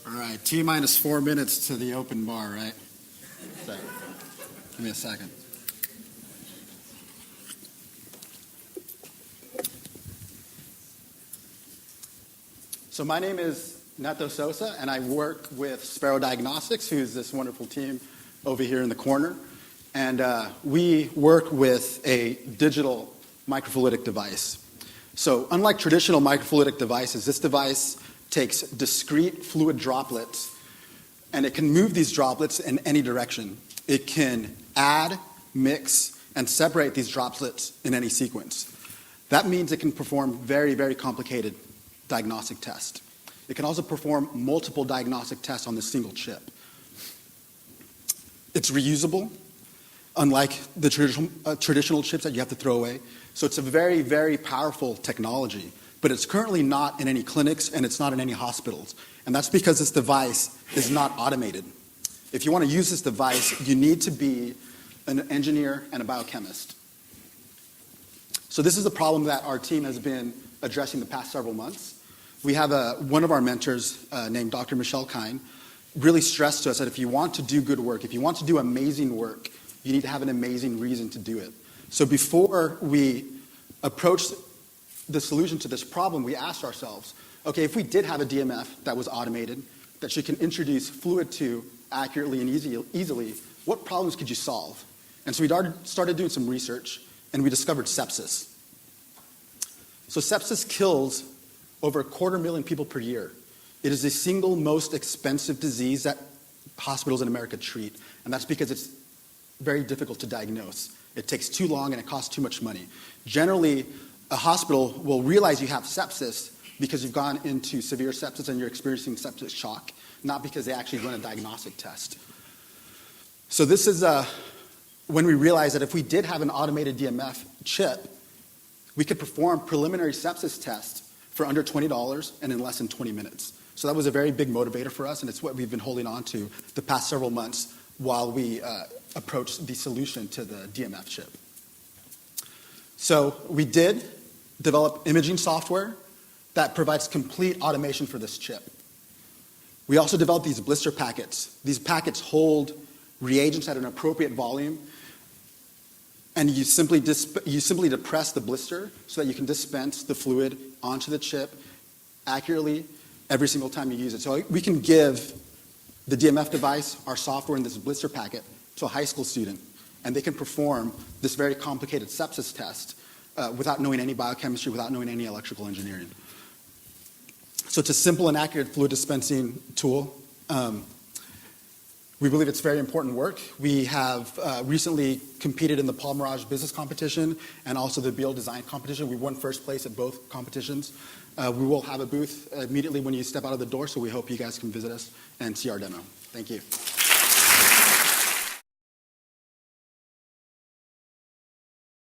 All right, T minus 4 minutes to the open bar, right? So, give me a second. So my name is Neto Sosa, and I work with Spero Diagnostics, who's this wonderful team over here in the corner. And we work with a digital microfluidic device. So unlike traditional microfluidic devices, this device takes discrete fluid droplets, and it can move these droplets in any direction. It can add, mix, and separate these droplets in any sequence. That means it can perform very, very complicated diagnostic tests. It can also perform multiple diagnostic tests on this single chip. It's reusable, unlike the traditional chips that you have to throw away. So it's a very, very powerful technology, but it's currently not in any clinics and it's not in any hospitals. And that's because this device is not automated. If you want to use this device, you need to be an engineer and a biochemist. So this is a problem that our team has been addressing the past several months. We have one of our mentors named Dr. Michelle Kine really stressed to us that if you want to do good work, if you want to do amazing work, you need to have an amazing reason to do it. So before we approached the solution to this problem, we asked ourselves, okay, if we did have a DMF that was automated, that you can introduce fluid to accurately and easily, what problems could you solve? And so we started doing some research, and we discovered sepsis. So sepsis kills over 250,000 people per year. It is the single most expensive disease that hospitals in America treat, and that's because it's very difficult to diagnose. It takes too long and it costs too much money. Generally, a hospital will realize you have sepsis because you've gone into severe sepsis and you're experiencing septic shock, not because they actually run a diagnostic test. So this is when we realized that if we did have an automated DMF chip, we could perform preliminary sepsis tests for under $20 and in less than 20 minutes. So that was a very big motivator for us, and it's what we've been holding on to the past several months while we approached the solution to the DMF chip. So we did develop imaging software that provides complete automation for this chip. We also developed these blister packets. These packets hold reagents at an appropriate volume, and you simply depress the blister so that you can dispense the fluid onto the chip accurately every single time you use it. So we can give the DMF device, our software in this blister packet, to a high school student, and they can perform this very complicated sepsis test without knowing any biochemistry, without knowing any electrical engineering. So it's a simple and accurate fluid dispensing tool. We believe it's very important work. We have recently competed in the Paul Mirage business competition and also the BL design competition. We won first place at both competitions. We will have a booth immediately when you step out of the door, so we hope you guys can visit us and see our demo. Thank you.